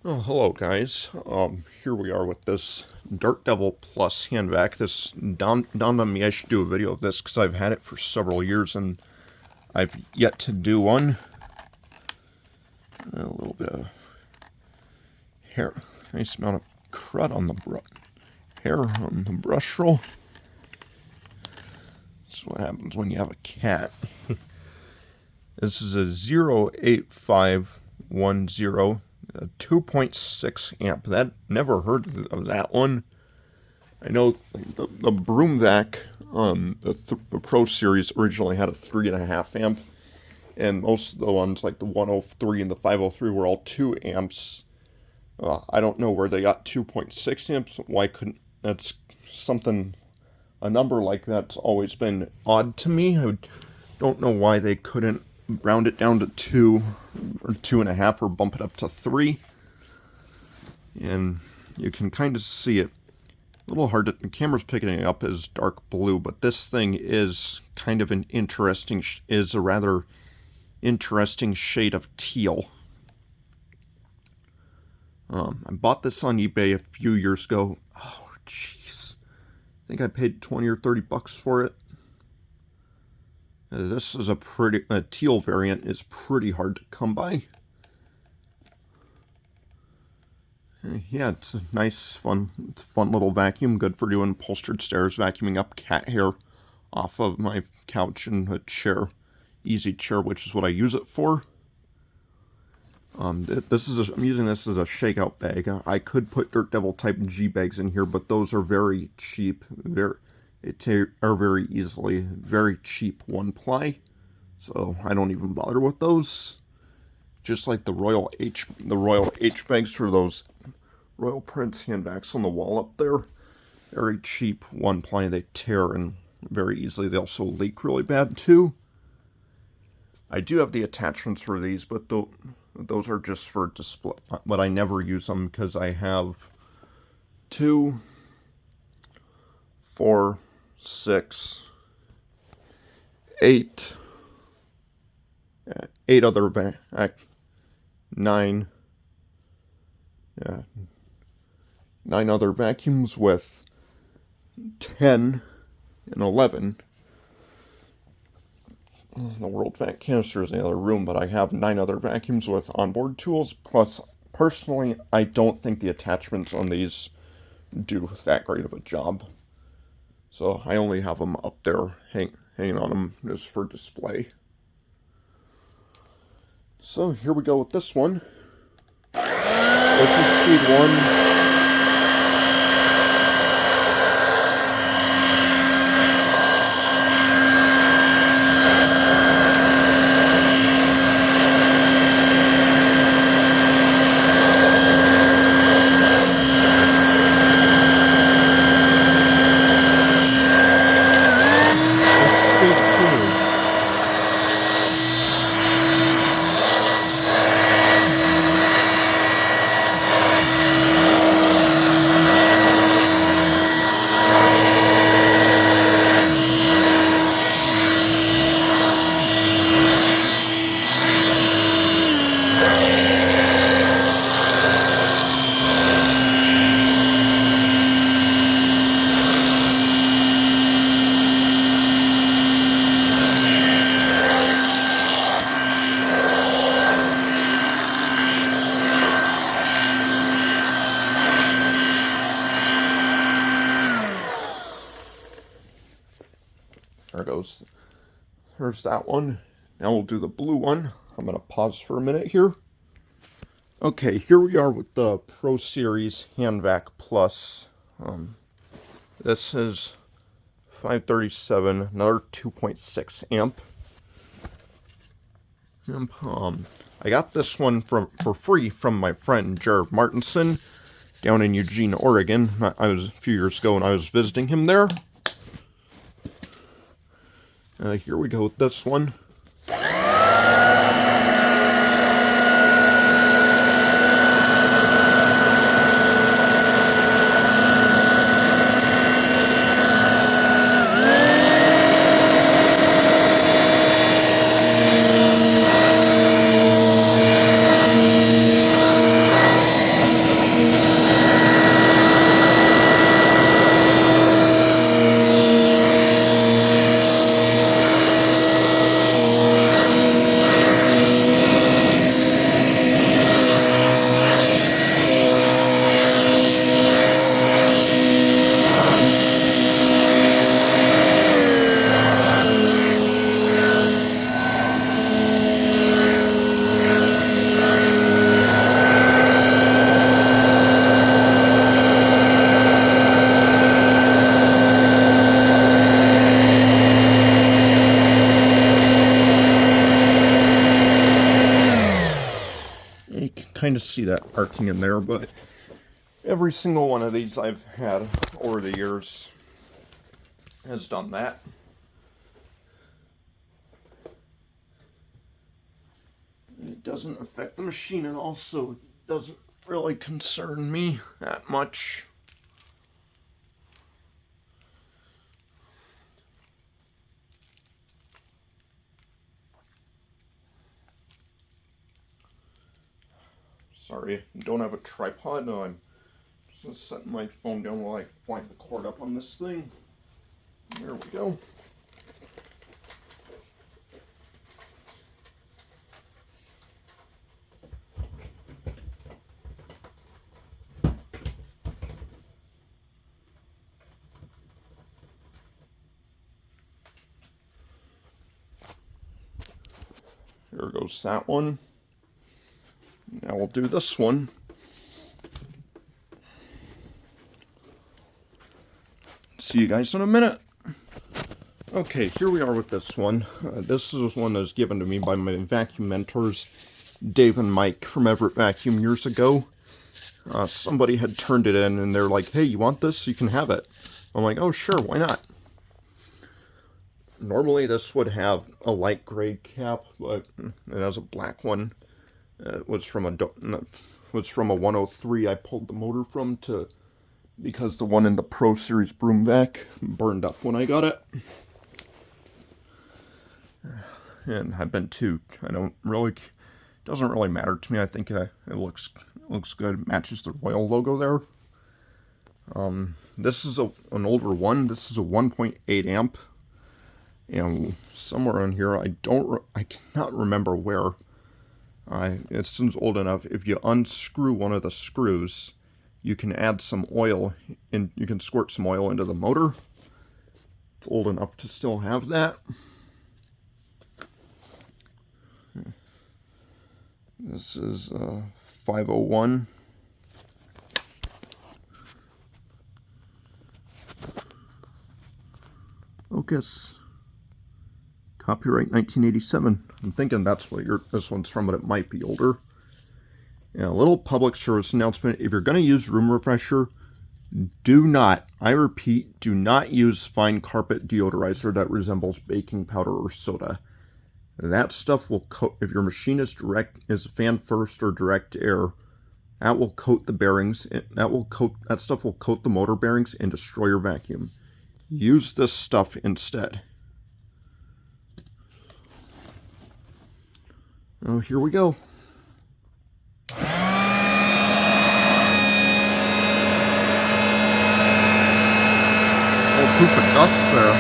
Oh, hello guys. Here we are with this Dart Devil Plus hand vac. This dawned on me I should do a video of this because I've had it for several years and I've yet to do one. A little bit of hair, nice amount of crud on the hair on the brush roll. That's what happens when you have a cat. This is a 08510. A 2.6 amp. That never heard of that one. I know the Broom Vac, the Pro Series originally had a 3.5 amp, and most of the ones like the 103 and the 503 were all 2 amps. I don't know where they got 2.6 amps. Why couldn't that's something? A number like that's always been odd to me. I don't know why they couldn't round it down to 2 or 2.5 or bump it up to 3. And you can kind of see it. A little hard to, the camera's picking it up as dark blue, but this thing is kind of is a rather interesting shade of teal. I bought this on eBay a few years ago. Oh, jeez. I think I paid 20 or 30 bucks for it. This is a teal variant is pretty hard to come by. Yeah, it's a nice, fun little vacuum. Good for doing upholstered stairs, vacuuming up cat hair off of my couch and a chair, easy chair, which is what I use it for. I'm using this as a shakeout bag. I could put Dirt Devil type G bags in here, but those are very cheap. Are very easily very cheap one ply, so I don't even bother with those. Just like the Royal H bags for those Royal Prince hand vacs on the wall up there, very cheap one ply. They tear and very easily. They also leak really bad too. I do have the attachments for these, but those are just for display. But I never use them because I have 2, 4, 6, 8, 8 other 9 other vacuums with 10 and 11. The World Vac canister is in the other room, but I have 9 other vacuums with onboard tools. Plus, personally, I don't think the attachments on these do that great of a job. So I only have them up there, hanging on them just for display. So here we go with this one. This is speed 1. There goes. There's that one. Now we'll do the blue one. I'm going to pause for a minute here. Okay, here we are with the Pro Series Hand Vac Plus. This is 537, another 2.6 amp. I got this one for free from my friend Jared Martinson down in Eugene, Oregon. I was a few years ago and I was visiting him there. Here we go with this one. You can kind of see that arcing in there, but every single one of these I've had over the years has done that. It doesn't affect the machine at all, so it doesn't really concern me that much. Sorry, I don't have a tripod. No, I'm just setting my phone down while I wind the cord up on this thing. There we go. There goes that one. Now we'll do this one. See you guys in a minute. Okay, here we are with this one. This is one that was given to me by my vacuum mentors, Dave and Mike from Everett Vacuum years ago. Somebody had turned it in and they're like, hey, you want this? You can have it. I'm like, oh, sure, why not? Normally this would have a light gray cap, but it has a black one. It was from a 103 I pulled the motor from because the one in the Pro Series broom vac burned up when I got it. And I've been doesn't really matter to me. I think it looks good. It matches the Royal logo there. This is an older one. This is a 1.8 amp. And somewhere on here, I cannot remember where. It seems old enough. If you unscrew one of the screws, you can add some oil, and you can squirt some oil into the motor. It's old enough to still have that. This is 501. Focus. Copyright 1987. I'm thinking that's what this one's from, but it might be older. Yeah, a little public service announcement. If you're going to use room refresher, do not, I repeat, do not use fine carpet deodorizer that resembles baking powder or soda. That stuff will coat, if your machine is fan first or direct air, that will coat the bearings. That stuff will coat the motor bearings and destroy your vacuum. Use this stuff instead. Oh, here we go. Oh, proof of dust there.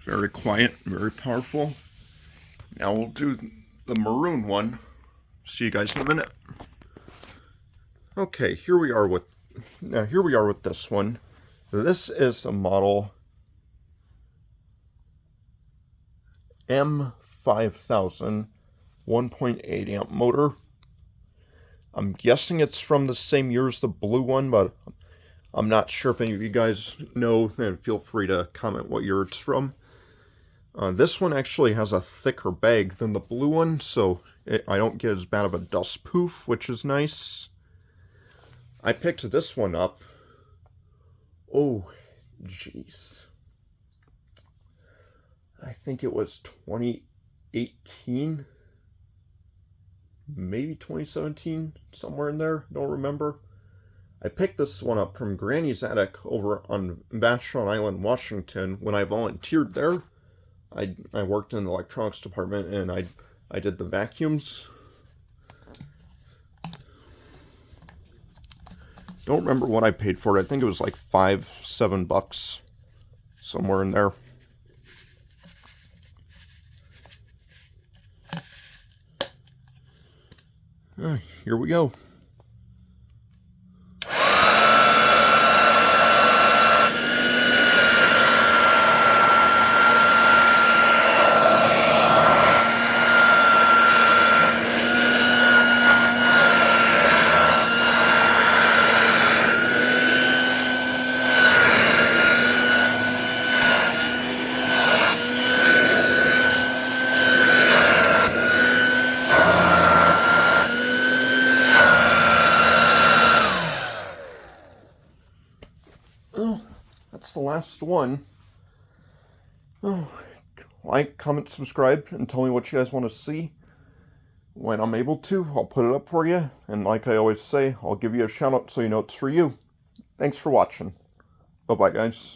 Very quiet, very powerful. Now we'll do the maroon one. See you guys in a minute. Okay, here we are with this one. This is a model M5000 1.8 amp motor. I'm guessing it's from the same year as the blue one, but I'm not sure if any of you guys know, and feel free to comment what year it's from. This one actually has a thicker bag than the blue one, so I don't get as bad of a dust poof, which is nice. I picked this one up. Oh, jeez. I think it was 2018, maybe 2017, somewhere in there, don't remember. I picked this one up from Granny's Attic over on Vashon Island, Washington, when I volunteered there. I worked in the electronics department, and I did the vacuums. Don't remember what I paid for it. I think it was like $5-7, somewhere in there. Here we go. Oh, that's the last one. Oh, like, comment, subscribe, and tell me what you guys want to see. When I'm able to, I'll put it up for you. And like I always say, I'll give you a shout out so you know it's for you. Thanks for watching. Bye-bye, guys.